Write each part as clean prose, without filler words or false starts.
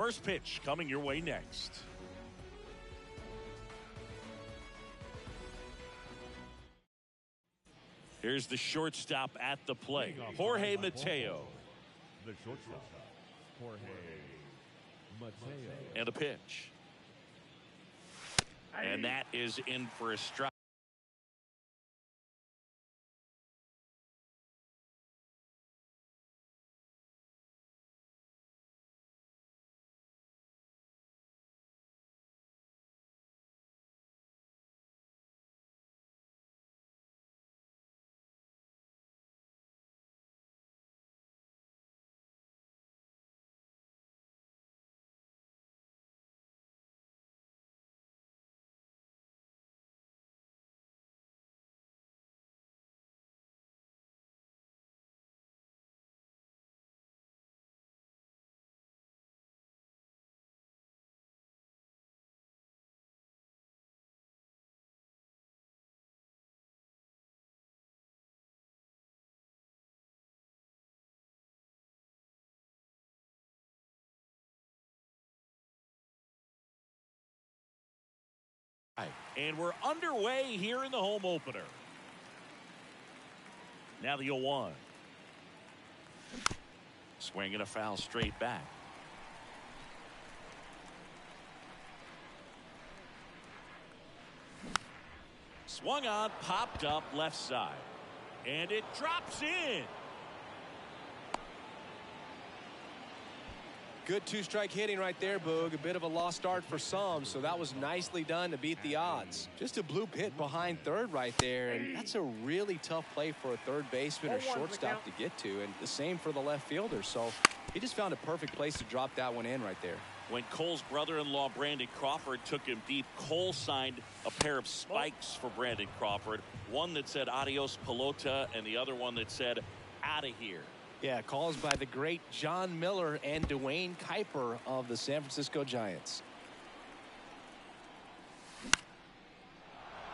First pitch coming your way next. Here's the shortstop at the plate, Jorge Mateo. The shortstop, Jorge Mateo. And a pitch. And that is in for a strike. And we're underway here in the home opener. Now the 0-1. Swinging a foul straight back. Swung on, popped up left side. And it drops in. Good two-strike hitting right there, Boog. A bit of a lost start for some, so that was nicely done to beat the odds. Just a bloop hit behind third right there, and that's a really tough play for a third baseman or shortstop to get to, and the same for the left fielder. So he just found a perfect place to drop that one in right there. When Cole's brother-in-law, Brandon Crawford, took him deep, Cole signed a pair of spikes for Brandon Crawford. One that said adios pelota, and the other one that said out of here. Yeah, calls by the great John Miller and Dwayne Kuiper of the San Francisco Giants.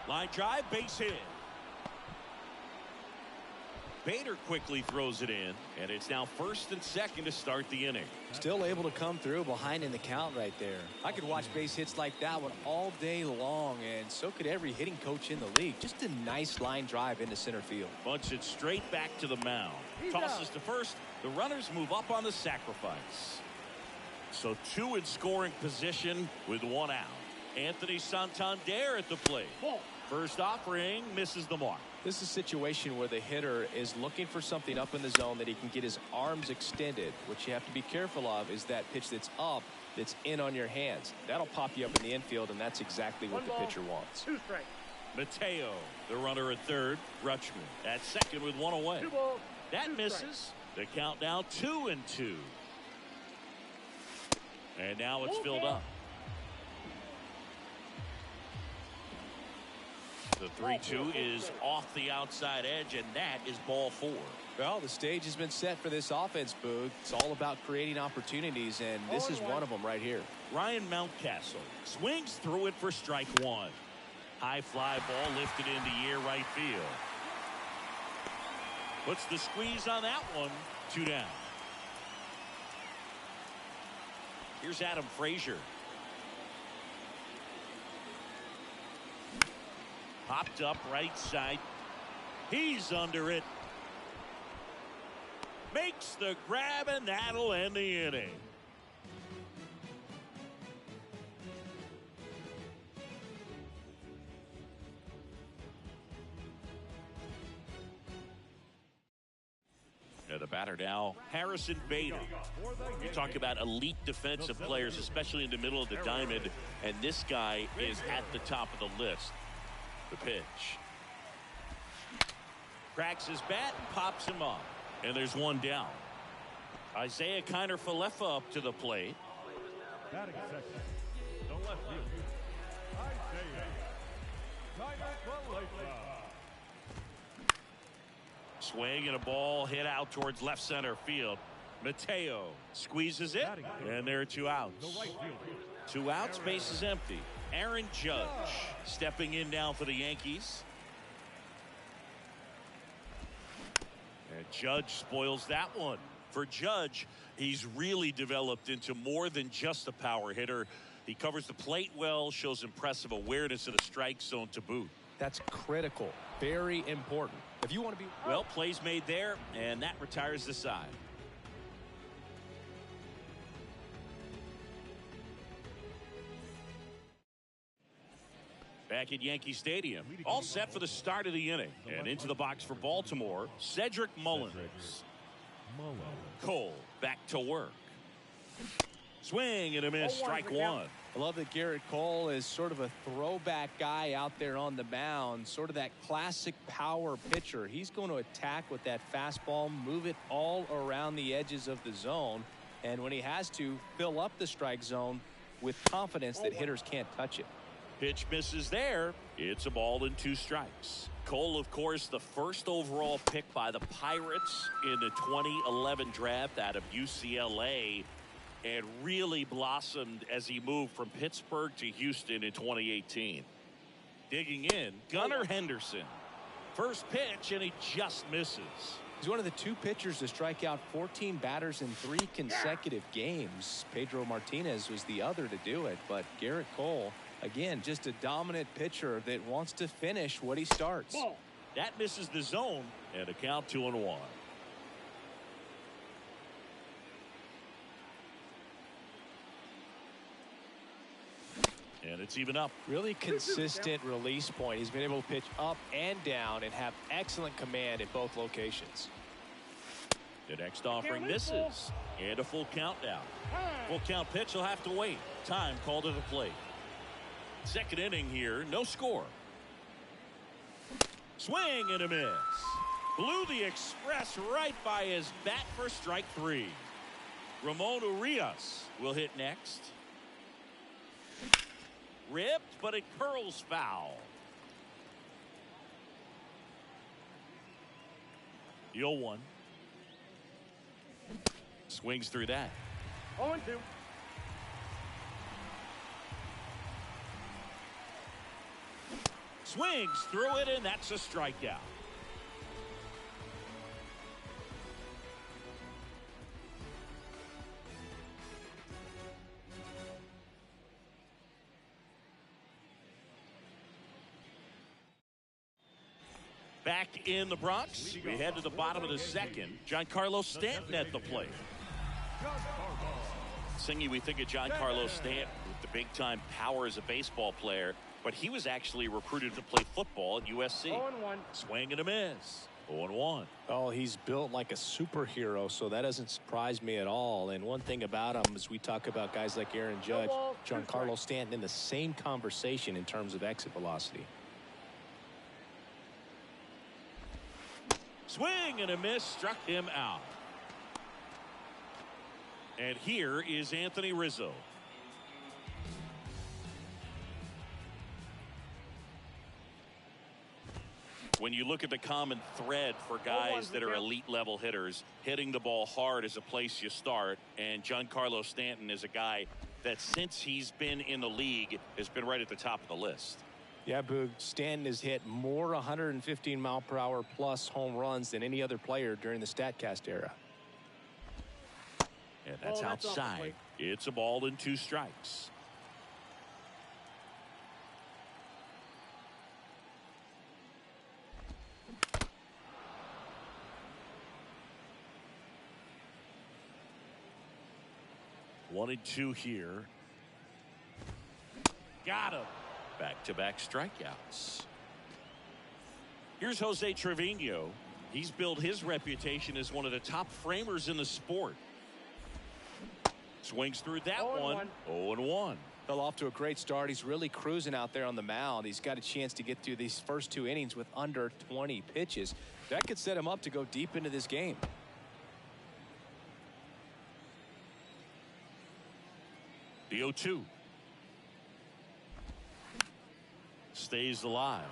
Line drive, base hit. Bader quickly throws it in, and it's now first and second to start the inning. Still able to come through behind in the count right there. I could watch base hits like that one all day long, and so could every hitting coach in the league. Just a nice line drive into center field. Bunts it straight back to the mound. Tosses to first. The runners move up on the sacrifice. So two in scoring position with one out. Anthony Santander at the plate. First offering misses the mark. This is a situation where the hitter is looking for something up in the zone that he can get his arms extended. What you have to be careful of is that pitch that's up, that's in on your hands. That'll pop you up in the infield, and that's exactly what the pitcher wants. Mateo, the runner at third. Rutschman at second with one away. That misses. The count now 2-2. And now it's filled up. The 3-2 is off the outside edge, and that is ball 4. Well, the stage has been set for this offense, Boog. It's all about creating opportunities, and this is one of them right here. Ryan Mountcastle swings through it for strike one. High fly ball lifted into air right field. Puts the squeeze on that one. 2 down. Here's Adam Frazier. Popped up right side. He's under it. Makes the grab, and that'll end the inning. The batter now, Harrison Bader. You talk about elite defensive players, especially in the middle of the diamond, and this guy is at the top of the list. The pitch. Cracks his bat and pops him up. And there's one down. Isaiah Kiner-Falefa up to the plate. Batting second, the left fielder, Isaiah Kiner-Falefa. Swing and a ball hit out towards left center field. Mateo squeezes it, and there are 2 outs. The right fielder, 2 outs, base is empty. Aaron Judge stepping in now for the Yankees. And Judge spoils that one. For Judge, he's really developed into more than just a power hitter. He covers the plate well, shows impressive awareness of the strike zone to boot. That's critical. Very important. If you want to be... Well, plays made there, and that retires the side. Back at Yankee Stadium, all set for the start of the inning. And into the box for Baltimore, Cedric Mullins. Cole back to work. Swing and a miss, strike one. I love that Garrett Cole is sort of a throwback guy out there on the mound, sort of that classic power pitcher. He's going to attack with that fastball, move it all around the edges of the zone, and when he has to, fill up the strike zone with confidence that hitters can't touch it. Pitch misses there. It's a ball and 2 strikes. Cole, of course, the first overall pick by the Pirates in the 2011 draft out of UCLA, and really blossomed as he moved from Pittsburgh to Houston in 2018. Digging in, Gunnar Henderson. First pitch, and he just misses. He's one of the 2 pitchers to strike out 14 batters in 3 consecutive games. Pedro Martinez was the other to do it, but Garrett Cole, again, just a dominant pitcher that wants to finish what he starts. That misses the zone, and a count 2-1. And it's even up. Really consistent release point. He's been able to pitch up and down and have excellent command at both locations. The next offering misses. And a full count now. Full count pitch will have to wait. Time called to the plate. Second inning here, no score. Swing and a miss. Blew the express right by his bat for strike 3. Ramon Urias will hit next. Ripped, but it curls foul. 0-1. Swings through that. 0-2. Swings through it, and that's a strikeout. Back in the Bronx, we head to the bottom of the second. Giancarlo Stanton at the plate. Singy, we think of Giancarlo Stanton with the big-time power as a baseball player, but he was actually recruited to play football at USC. 0-1. Swing and a miss. 0-1. Oh, he's built like a superhero, so that doesn't surprise me at all. And one thing about him is we talk about guys like Aaron Judge, Giancarlo Stanton in the same conversation in terms of exit velocity. Swing and a miss, struck him out. And here is Anthony Rizzo. When you look at the common thread for guys that are elite level hitters, hitting the ball hard is a place you start, and Giancarlo Stanton is a guy that since he's been in the league has been right at the top of the list. Yeah, Boog, Stanton has hit more 115 mile per hour plus home runs than any other player during the StatCast era. And that's outside. It's a ball and 2 strikes. One and 2 here. Got him. Back-to-back strikeouts. Here's Jose Trevino. He's built his reputation as one of the top framers in the sport. Swings through that 1. 0-1. Fell off to a great start. He's really cruising out there on the mound. He's got a chance to get through these first 2 innings with under 20 pitches. That could set him up to go deep into this game. The 0-2. Stays alive.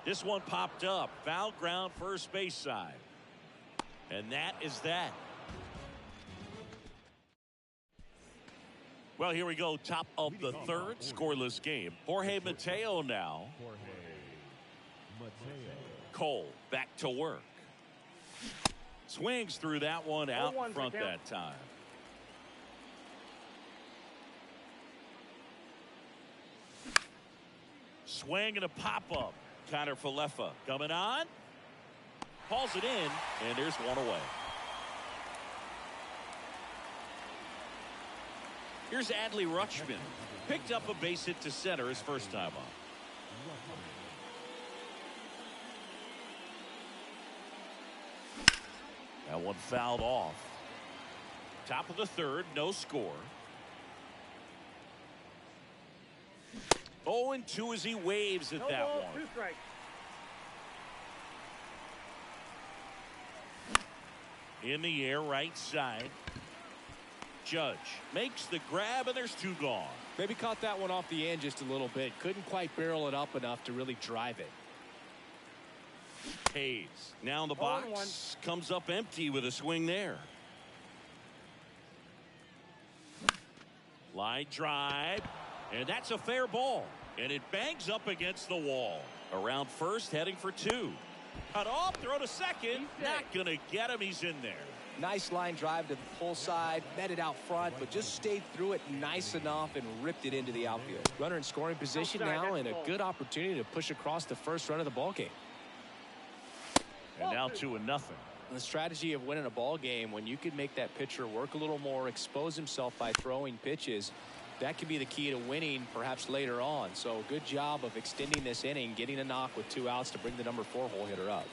This one popped up. Foul ground, first base side. And that is that. Well, here we go. Top of the third. Scoreless game. Jorge Mateo now. Jorge Mateo. Cole back to work. Swings through that one out front that time. Swing and a pop-up. Connor Falefa coming on. Hauls it in, and there's one away. Here's Adley Rutschman. Picked up a base hit to center his first time up. That one fouled off. Top of the third, no score. 0-2 as he waves at that one. 2 strikes. In the air, right side. Judge makes the grab, and there's 2 gone. Maybe caught that one off the end just a little bit. Couldn't quite barrel it up enough to really drive it. Hayes now in the box. Comes up empty with a swing there. Line drive. And that's a fair ball. And it bangs up against the wall. Around first, heading for 2. Cut off, throw to second. Not going to get him. He's in there. Nice line drive to the pull side. Met it out front, but just stayed through it nice enough and ripped it into the outfield. Runner in scoring position now, and a good opportunity to push across the first run of the ball game. And now 2-0. The strategy of winning a ball game, when you can make that pitcher work a little more, expose himself by throwing pitches, that could be the key to winning perhaps later on. So good job of extending this inning, getting a knock with 2 outs to bring the number 4 hole hitter up.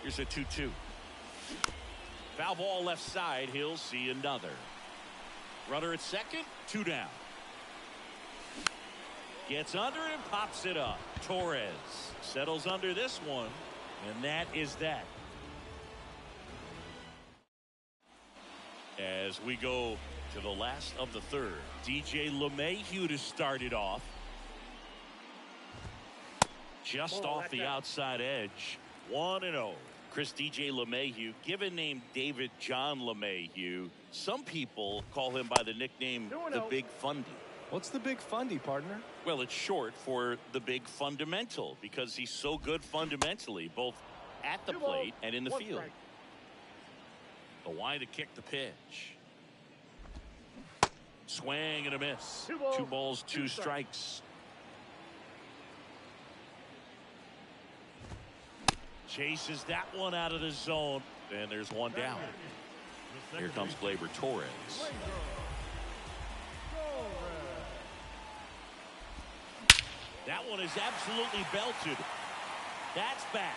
Here's a 2-2. Foul ball left side. He'll see another. Runner at second, 2 down. Gets under and pops it up. Torres settles under this one, and that is that. As we go to the last of the third, DJ LeMahieu to start it off. Just off the outside edge. 1-0. Chris DJ LeMahieu, given name David John LeMahieu. Some people call him by the nickname the Big Fundy. What's the Big Fundy, partner? Well, it's short for the big fundamental because he's so good fundamentally, both at the plate and in the field. The wide to kick the pitch. Swing and a miss. 2 balls, 2 strikes. Chases that one out of the zone, and there's 1 down. Here comes Gleyber Torres. That one is absolutely belted. That's back.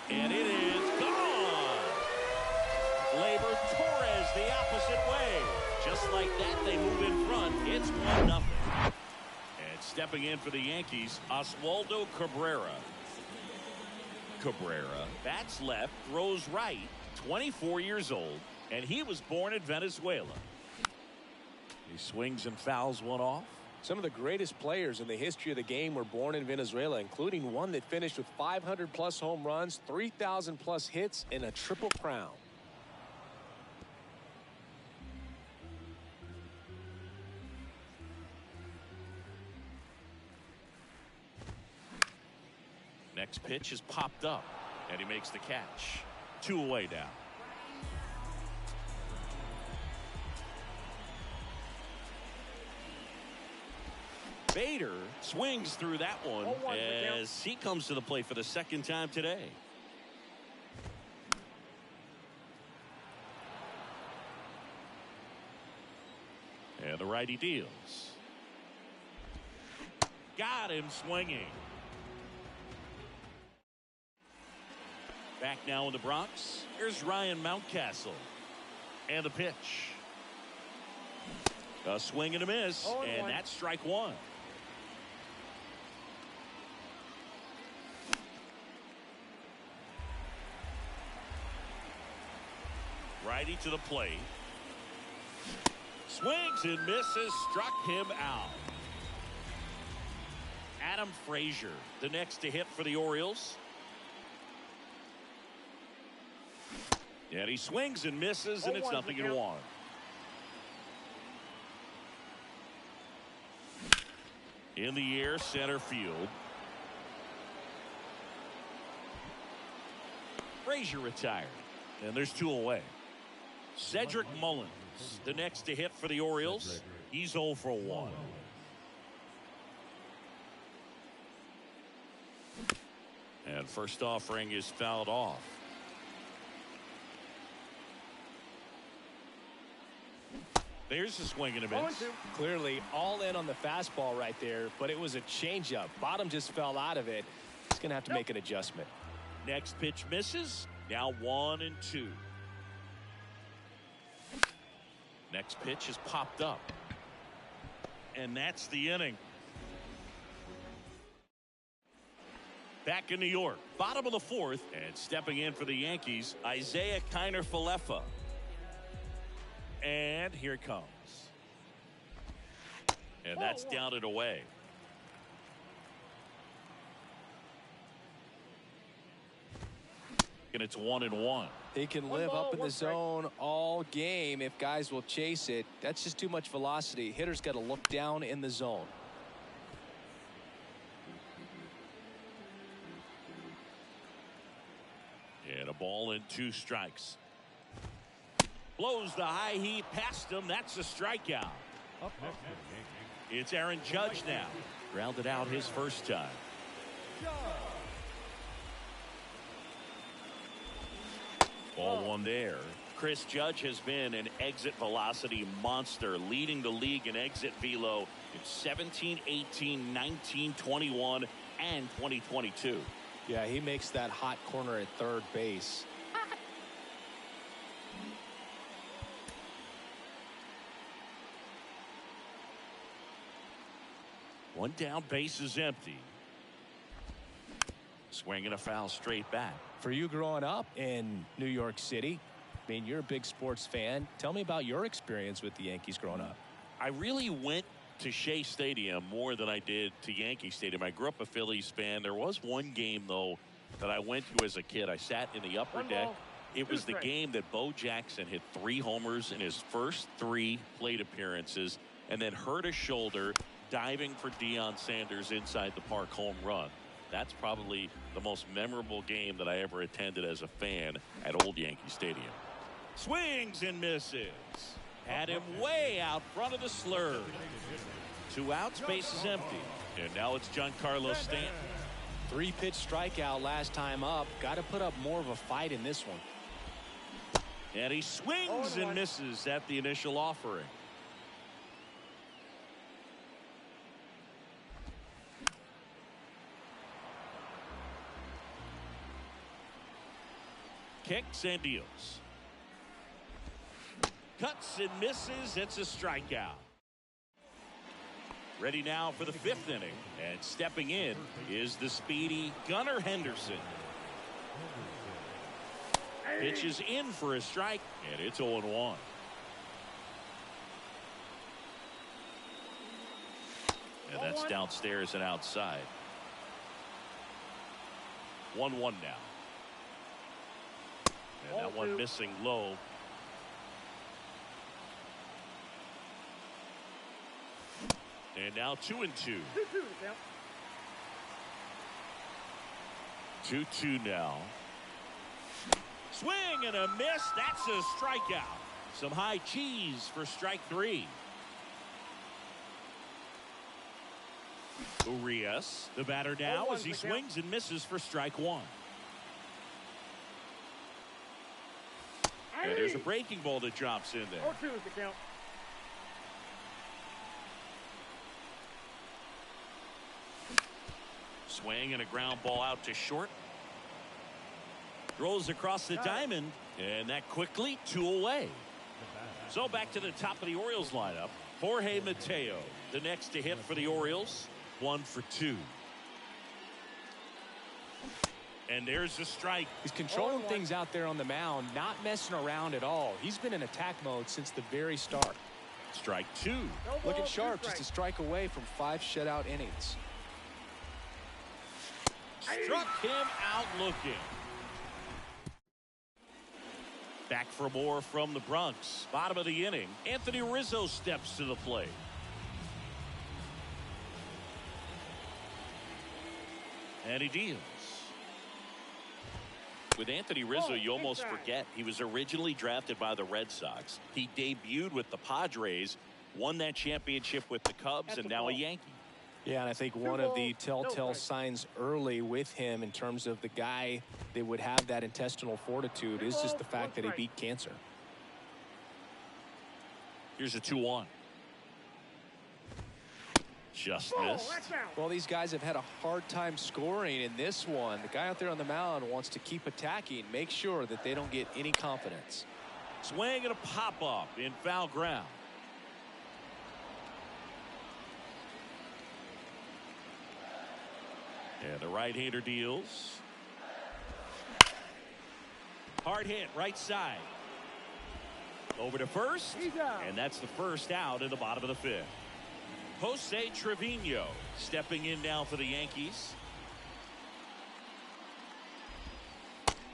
And it is gone. Gleyber Torres the opposite way. Just like that, they move in front. It's 1-0. And stepping in for the Yankees, Oswaldo Cabrera. Cabrera bats left, throws right, 24 years old, and he was born in Venezuela. He swings and fouls one off. Some of the greatest players in the history of the game were born in Venezuela, including one that finished with 500+ home runs, 3,000+ hits, and a triple crown. Next pitch is popped up, and he makes the catch. 2 away now. Bader swings through that one as he comes to the plate for the 2nd time today. And the righty deals. Got him swinging. Back now in the Bronx. Here's Ryan Mountcastle. And the pitch. A swing and a miss. And that's strike 1. Righty to the plate. Swings and misses, struck him out. Adam Frazier, the next to hit for the Orioles. And he swings and misses, and it's 0-1. In the air, center field. Frazier retired, and there's 2 away. Cedric Mullins, the next to hit for the Orioles. He's 0 for 1. And first offering is fouled off. There's a swing and a miss. Clearly all in on the fastball right there, but it was a changeup. Bottom just fell out of it. He's going to have to make an adjustment. Next pitch misses. Now 1-2. Next pitch is popped up. And that's the inning. Back in New York, bottom of the 4th, and stepping in for the Yankees, Isaiah Kiner-Falefa. And here it comes. And that's down and away. And it's 1-1. He can live up in the zone all game if guys will chase it. That's just too much velocity. Hitter's got to look down in the zone. And a ball and 2 strikes. Blows the high heat past him. That's a strikeout. It's Aaron Judge now. Grounded out his first time. Ball 1 there. Chris Judge has been an exit velocity monster, leading the league in exit velo in 17, 18, 19, 21, and 2022. Yeah, he makes that hot corner at third base. One down, base is empty. Swinging a foul straight back. For you growing up in New York City, I mean, you're a big sports fan. Tell me about your experience with the Yankees growing up. I really went to Shea Stadium more than I did to Yankee Stadium. I grew up a Phillies fan. There was one game, though, that I went to as a kid. I sat in the upper deck. It was the game that Bo Jackson hit 3 homers in his first 3 plate appearances and then hurt his shoulder diving for Deion Sanders inside the park home run. That's probably the most memorable game that I ever attended as a fan at Old Yankee Stadium. Swings and misses. Had him way out front of the slurve. 2 outs, base is empty. And now it's Giancarlo Stanton. 3-pitch strikeout last time up. Got to put up more of a fight in this one. And he swings and misses at the initial offering. Kicks and deals. Cuts and misses. It's a strikeout. Ready now for the 5th inning. And stepping in is the speedy Gunnar Henderson. Pitch is in for a strike, and it's 0-1. And that's downstairs and outside. 1-1 now. And that one missing low. And now 2-2. 2-2 now. Swing and a miss. That's a strikeout. Some high cheese for strike 3. Urias, the batter now, as he swings and misses for strike 1. And there's a breaking ball that drops in there. 0-2 is the count. Swing and a ground ball out to short. Throws across the diamond, and that quickly 2 away. So back to the top of the Orioles lineup. Jorge Mateo, the next to hit for the Orioles. 1 for 2. And there's a strike. He's controlling things out there on the mound, not messing around at all. He's been in attack mode since the very start. Strike two. Looking sharp, just a strike away from 5 shutout innings. Struck him out looking. Back for more from the Bronx. Bottom of the inning, Anthony Rizzo steps to the plate. And he deals. With Anthony Rizzo, you almost forget he was originally drafted by the Red Sox. He debuted with the Padres, won that championship with the Cubs, and now a Yankee. Yeah, and I think one of the telltale signs early with him in terms of the guy that would have that intestinal fortitude is just the fact that he beat cancer. Here's a 2-1. Just missed. Well, these guys have had a hard time scoring in this one. The guy out there on the mound wants to keep attacking, make sure that they don't get any confidence. Swing and a pop-up in foul ground. And the right-hander deals. Hard hit, right side. Over to first, and that's the first out in the bottom of the 5th. Jose Trevino stepping in now for the Yankees.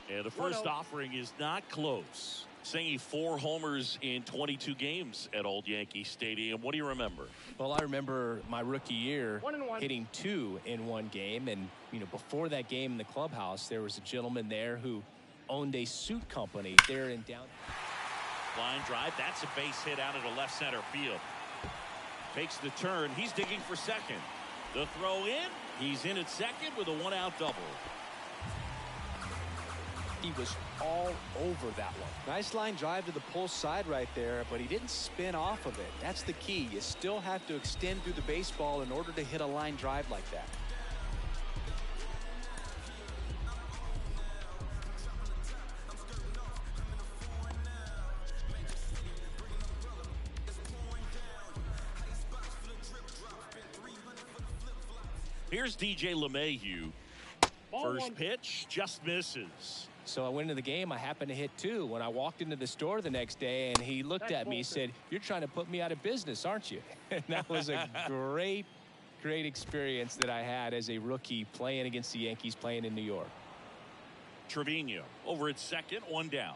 And the first offering is not close. Singing 4 homers in 22 games at Old Yankee Stadium. What do you remember? Well, I remember my rookie year hitting 2 in one game. And, you know, before that game in the clubhouse, there was a gentleman there who owned a suit company there in down. Line drive. That's a base hit out into left center field. Takes the turn. He's digging for second. The throw in. He's in at second with a 1-out double. He was all over that one. Nice line drive to the pull side right there, but he didn't spin off of it. That's the key. You still have to extend through the baseball in order to hit a line drive like that. Here's DJ LeMahieu. First pitch just misses. So I went into the game. I happened to hit 2 when I walked into the store the next day, and he looked at me and said, "You're trying to put me out of business, aren't you?" And that was a great experience that I had as a rookie playing against the Yankees, playing in New York. Trevino over at second, 1 down.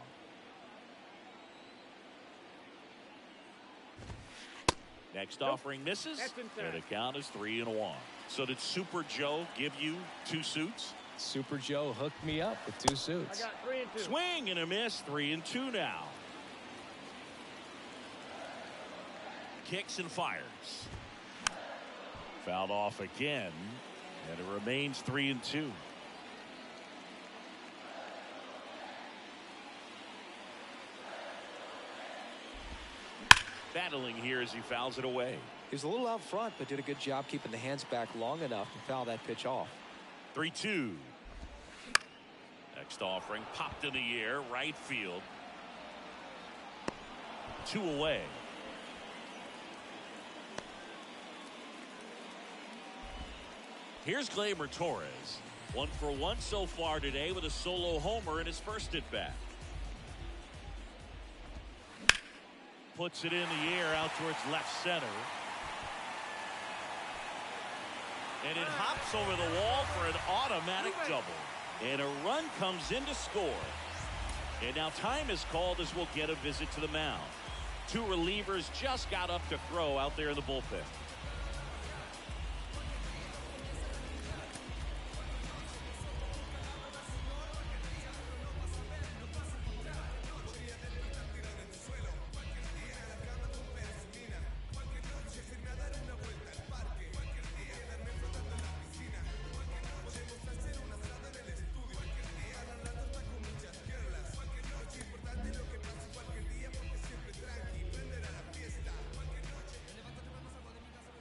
Next offering misses, and the count is 3-1. So did Super Joe give you 2 suits? Super Joe hooked me up with 2 suits. I got 3 and 2. Swing and a miss, 3-2 now. Kicks and fires. Fouled off again, and it remains 3-2. Battling here as he fouls it away. He was a little out front, but did a good job keeping the hands back long enough to foul that pitch off. 3-2. Next offering popped in the air, right field. 2 away. Here's Gleyber Torres. 1 for 1 so far today with a solo homer in his first at bat. Puts it in the air out towards left center. And it hops over the wall for an automatic double. And a run comes in to score. And now time is called as we'll get a visit to the mound. 2 relievers just got up to throw out there in the bullpen.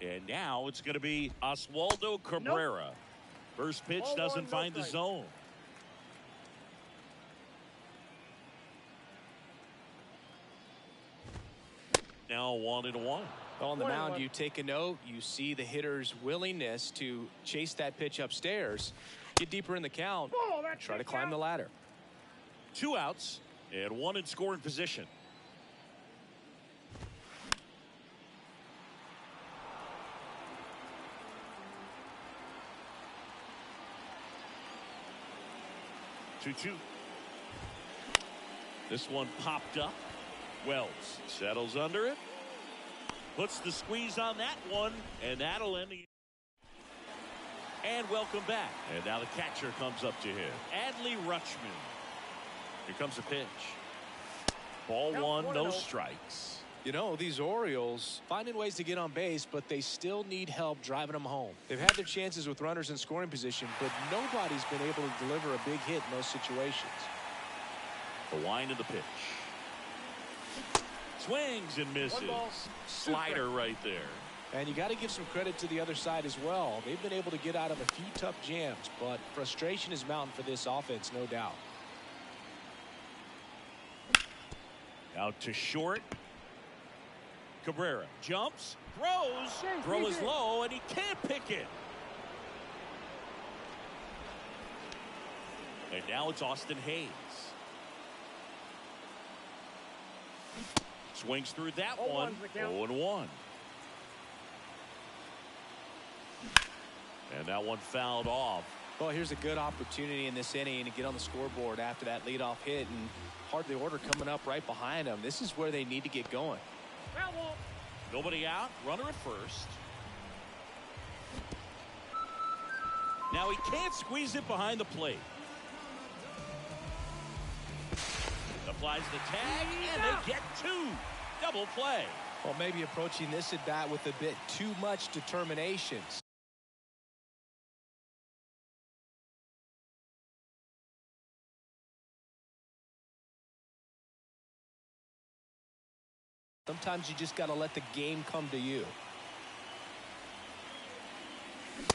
And now it's going to be Oswaldo Cabrera. Nope. First pitch doesn't find the zone. Now 1-1. On the mound, you take a note. You see the hitter's willingness to chase that pitch upstairs, get deeper in the count, try to climb the ladder. 2 outs and 1 in scoring position. 2-2. This one popped up. Wells settles under it. Puts the squeeze on that one, and that'll end the. And welcome back. And now the catcher comes up to him. Adley Rutschman. Here comes a pitch. Ball one, no strikes. You know, these Orioles finding ways to get on base, but they still need help driving them home. They've had their chances with runners in scoring position, but nobody's been able to deliver a big hit in those situations. The wind of the pitch. Swings and misses. Slider right there. And you got to give some credit to the other side as well. They've been able to get out of a few tough jams, but frustration is mounting for this offense, no doubt. Out to short. Cabrera jumps, throws, throw is low, and he can't pick it. And now it's Austin Hayes. Swings through that one. 0-1. And that one fouled off. Well, here's a good opportunity in this inning to get on the scoreboard after that leadoff hit, and part of the order coming up right behind them. This is where they need to get going. Nobody out, runner at first. Now he can't squeeze it behind the plate. Applies the tag, and they get two. Double play. Well, maybe approaching this at bat with a bit too much determination. Sometimes you just got to let the game come to you.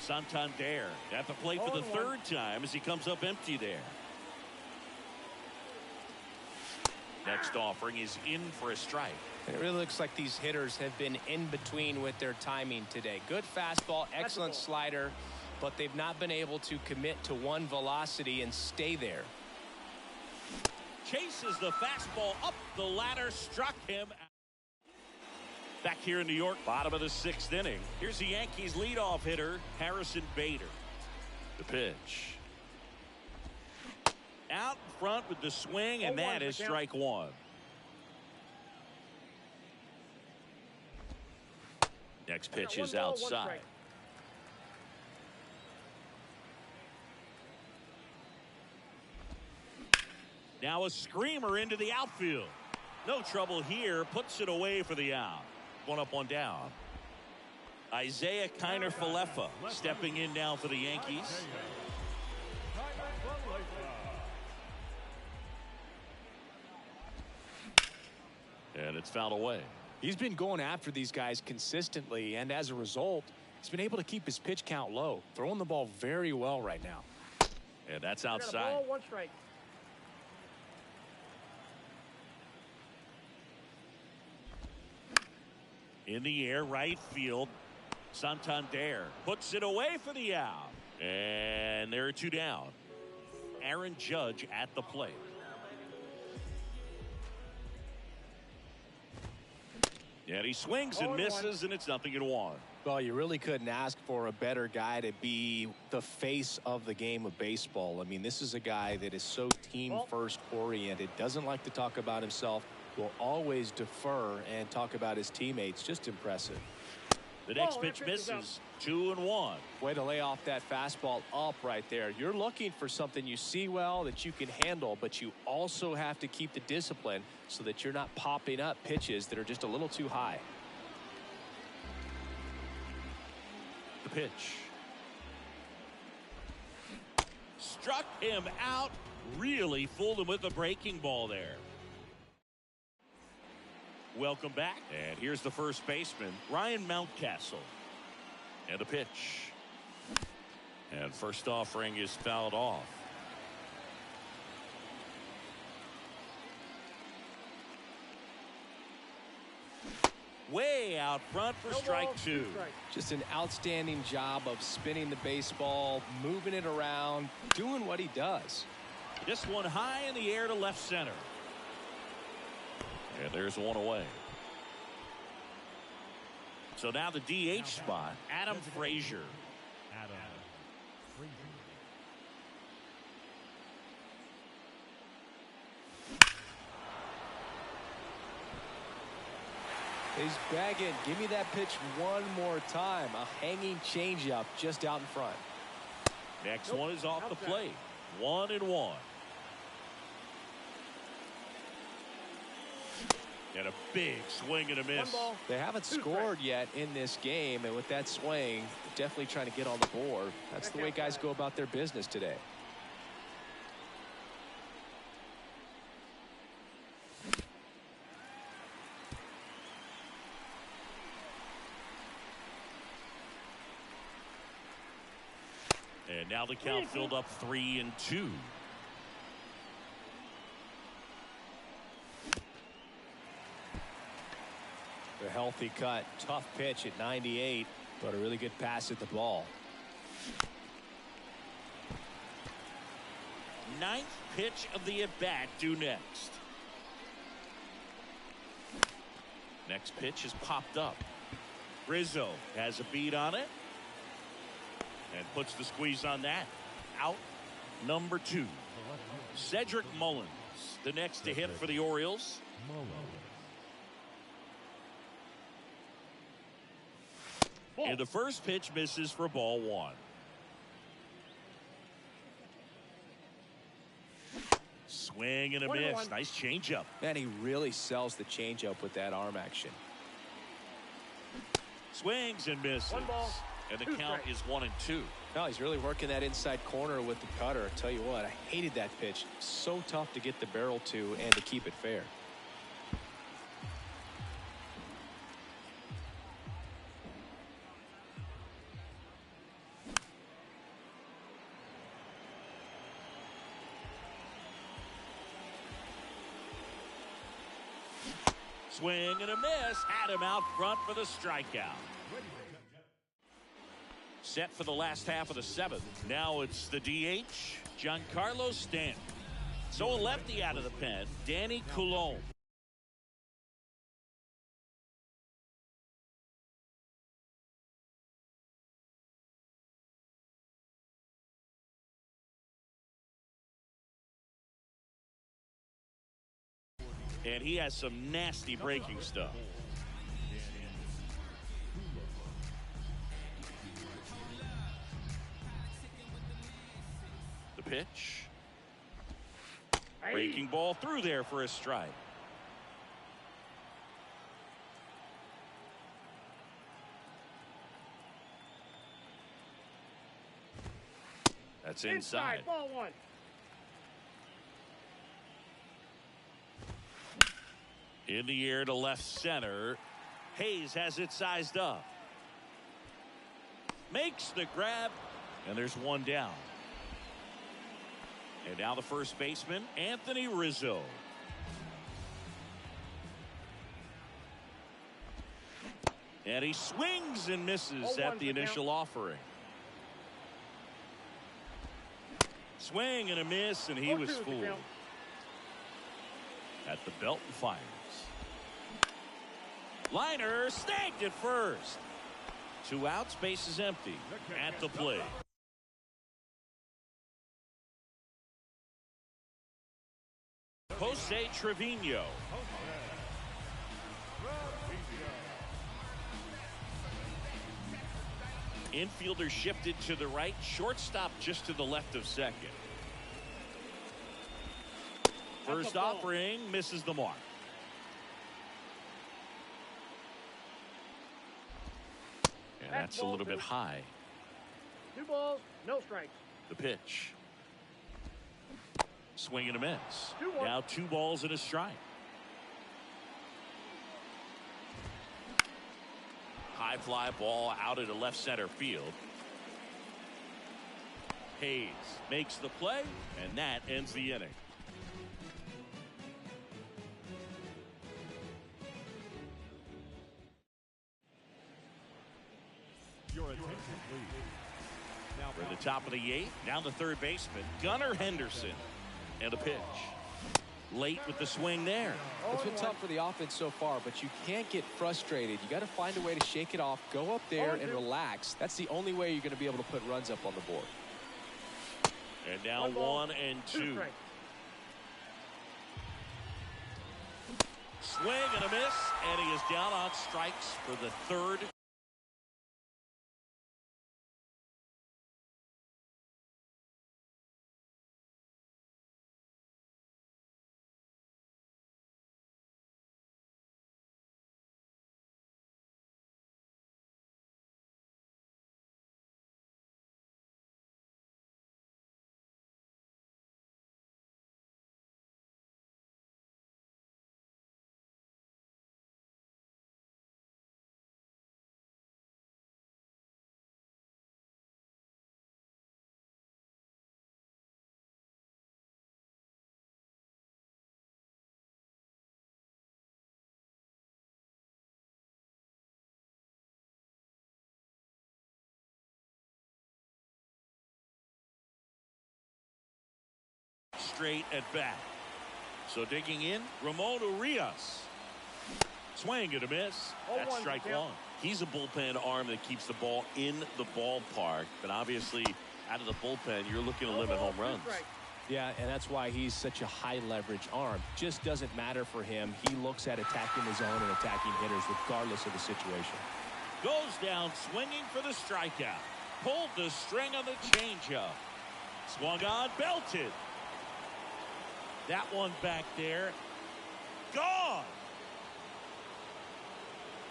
Santander at the plate for the third time as he comes up empty there. Next offering is in for a strike. It really looks like these hitters have been in between with their timing today. Good fastball, excellent slider, but they've not been able to commit to one velocity and stay there. Chases the fastball up the ladder, struck him. Back here in New York, bottom of the sixth inning. Here's the Yankees leadoff hitter, Harrison Bader. The pitch. Out in front with the swing, and that is strike one. Next pitch is outside. Now a screamer into the outfield. No trouble here, puts it away for the out. One up, one down. Isaiah Kiner-Falefa stepping in now for the Yankees. And it's fouled away. He's been going after these guys consistently, and as a result, he's been able to keep his pitch count low, throwing the ball very well right now. And that's outside. Ball, one strike. In the air, right field. Santander puts it away for the out. And there are two down. Aaron Judge at the plate. And he swings and misses, and it's 0-1. Well, you really couldn't ask for a better guy to be the face of the game of baseball. I mean, this is a guy that is so team-first oriented, doesn't like to talk about himself, will always defer and talk about his teammates. Just impressive. The next pitch misses. 2-1. Way to lay off that fastball up right there. You're looking for something you see well that you can handle, but you also have to keep the discipline so that you're not popping up pitches that are just a little too high. The pitch. Struck him out. Really fooled him with the breaking ball there. Welcome back. And here's the first baseman, Ryan Mountcastle. And a pitch. And first offering is fouled off. Way out front for strike two. Just an outstanding job of spinning the baseball, moving it around, doing what he does. This one high in the air to left center. And there's one away. So now the DH spot, Adam Frazier. He's begging. Give me that pitch one more time. A hanging changeup just out in front. Next one is off the plate. 1-1. And a big swing and a miss. They haven't scored yet in this game, and with that swing, definitely trying to get on the board. That's the way guys go about their business today. And now the count filled up 3-2. A healthy cut, tough pitch at 98, but a really good pass at the ball. Ninth pitch of the at-bat due next. Next pitch is popped up. Rizzo has a beat on it and puts the squeeze on that. Out number 2. Cedric Mullins, the next to hit for the Orioles. And the first pitch misses for ball 1. Swing and a miss. Nice changeup. And he really sells the changeup with that arm action. Swings and misses. And the count is 1-2. No, he's really working that inside corner with the cutter. I tell you what, I hated that pitch. So tough to get the barrel to and to keep it fair. Swing and a miss. Had him out front for the strikeout. Set for the last half of the 7th. Now it's the DH, Giancarlo Stanton. So a lefty out of the pen, Danny Coulombe. And he has some nasty breaking stuff. The pitch. Breaking ball through there for a strike. That's inside. Ball 1. In the air to left center. Hayes has it sized up. Makes the grab. And there's one down. And now the first baseman, Anthony Rizzo. And he swings and misses at the initial offering. Swing and a miss, and he was fooled. At the belt and fires. Liner snagged at first. 2 outs, base is empty. At the plate. Jose Trevino. Infielder shifted to the right. Shortstop just to the left of second. First offering misses the mark. And that's a little bit high. 2 balls, no strikes. The pitch. Swing and a miss. 2-1. Now 2 balls and a strike. High fly ball out into left center field. Hayes makes the play, and that ends the inning. Your attention, please. Now We're at the top of the 8th. Now the third baseman, Gunnar Henderson. And a pitch. Late with the swing there. It's been tough for the offense so far, but you can't get frustrated. You got to find a way to shake it off, go up there and relax. That's the only way you're going to be able to put runs up on the board. And now 1 and 2. Swing and a miss, and he is down on strikes for the third. Straight at bat. So digging in, Ramon Urias. Swing and a miss. That's strike one. He's a bullpen arm that keeps the ball in the ballpark. But obviously, out of the bullpen, you're looking to limit home runs. Yeah, and that's why he's such a high leverage arm. Just doesn't matter for him. He looks at attacking the zone and attacking hitters regardless of the situation. Goes down swinging for the strikeout. Pulled the string on the changeup. Swung on, belted. That one back there. Gone.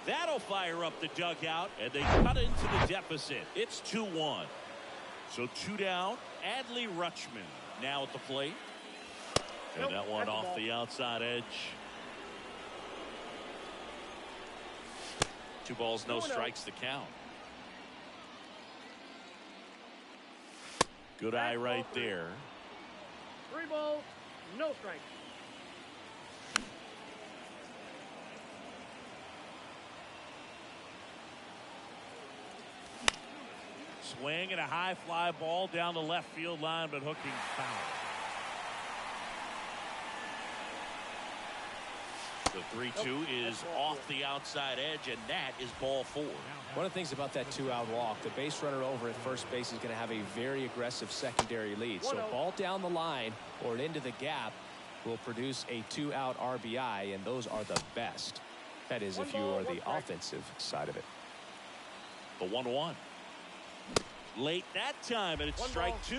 That'll fire up the dugout, and they cut into the deficit. It's 2-1. So 2 down. Adley Rutschman now at the plate. And that one off the outside edge. 2 balls, no strikes to count. Good eye right there. 3 balls, no strikes. Swing and a high fly ball down the left field line, but hooking foul. The 3-2 is off the outside edge, and that is ball 4. One of the things about that 2-out walk, the base runner over at first base is going to have a very aggressive secondary lead. So ball down the line or into the gap will produce a 2-out RBI, and those are the best. That is if you are the offensive side of it. The 1-1. Late that time, and it's strike 2.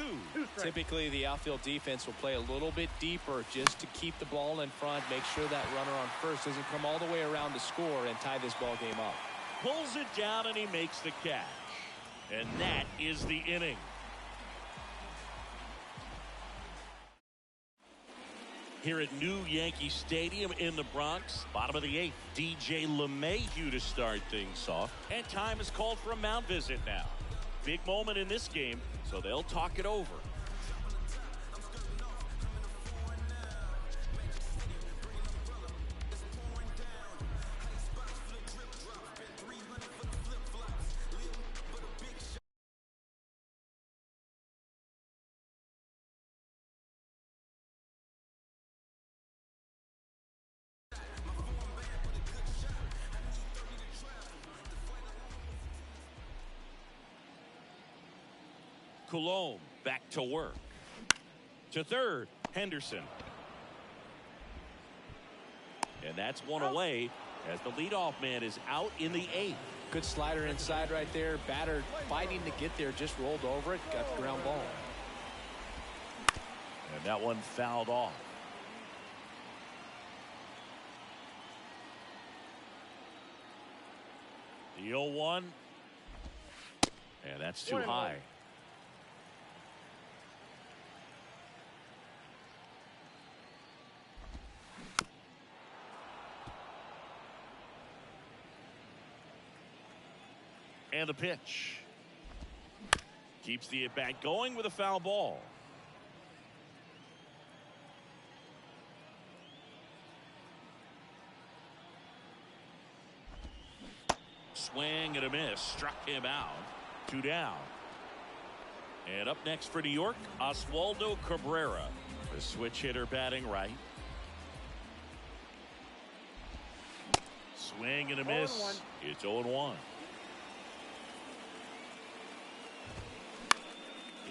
Typically, the outfield defense will play a little bit deeper just to keep the ball in front, make sure that runner on first doesn't come all the way around to score and tie this ball game up. Pulls it down, and he makes the catch. And that is the inning. Here at New Yankee Stadium in the Bronx, bottom of the 8th, DJ LeMahieu to start things off. And time is called for a mound visit now. Big moment in this game, so they'll talk it over. Coulombe back to work. To third, Henderson. And that's one away as the leadoff man is out in the 8th. Good slider inside right there. Batter fighting to get there, just rolled over it, got the ground ball. And that one fouled off. The 0-1. And that's too high. And the pitch. Keeps the at-bat going with a foul ball. Swing and a miss. Struck him out. 2 down. And up next for New York, Oswaldo Cabrera. The switch hitter batting right. Swing and a miss. It's 0-1.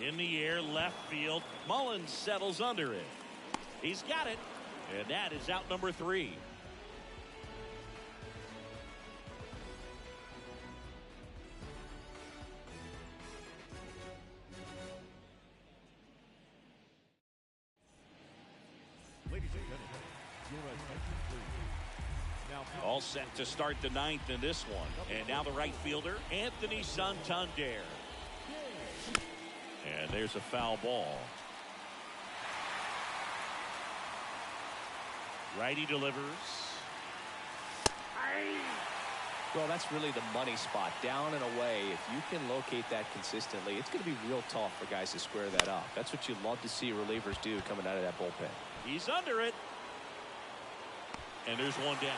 In the air, left field. Mullins settles under it. He's got it. And that is out number 3. All set to start the ninth in this one. And now the right fielder, Anthony Santander. And there's a foul ball. Righty delivers. Well, that's really the money spot, down and away. If you can locate that consistently, it's going to be real tough for guys to square that up. That's what you love to see relievers do coming out of that bullpen. He's under it. And there's one down.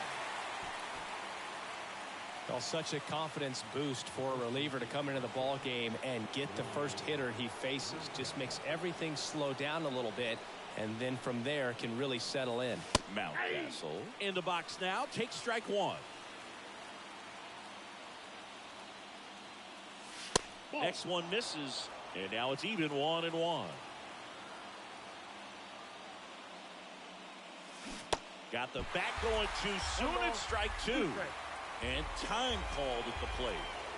Well, such a confidence boost for a reliever to come into the ball game and get the first hitter he faces. Just makes everything slow down a little bit, and then from there can really settle in. Mountcastle in the box now. Takes strike one. Next one misses, and now it's even 1-1. Got the bat going too soon, and strike two. And time called at the plate.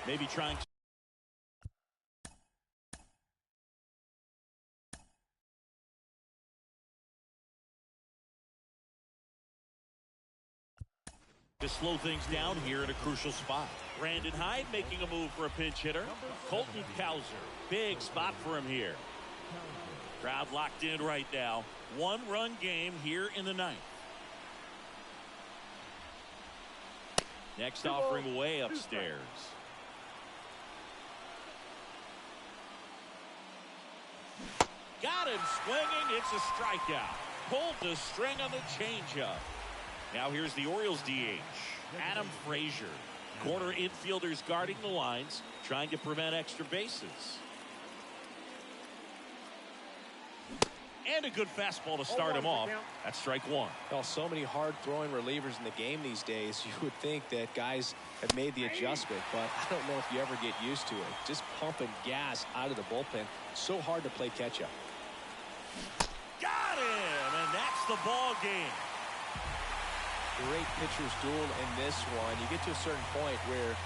Maybe trying to slow things down here in a crucial spot. Brandon Hyde making a move for a pinch hitter. Colton Cowser. Big spot for him here. Crowd locked in right now. One-run game here in the ninth. Next offering way upstairs. Got him swinging. It's a strikeout. Pulled the string on the changeup. Now here's the Orioles DH, Adam Frazier. Corner infielders guarding the lines, trying to prevent extra bases. And a good fastball to start him off. That's strike one. Well, so many hard-throwing relievers in the game these days, you would think that guys have made the adjustment, but I don't know if you ever get used to it. Just pumping gas out of the bullpen. So hard to play catch-up. Got him, and that's the ball game. Great pitcher's duel in this one. You get to a certain point where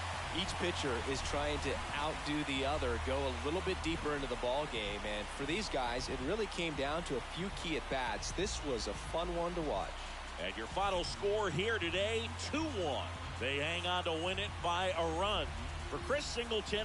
each pitcher is trying to outdo the other, go a little bit deeper into the ball game, and for these guys it really came down to a few key at bats. This was a fun one to watch. And your final score here today, 2-1. They hang on to win it by a run. For Chris Singleton.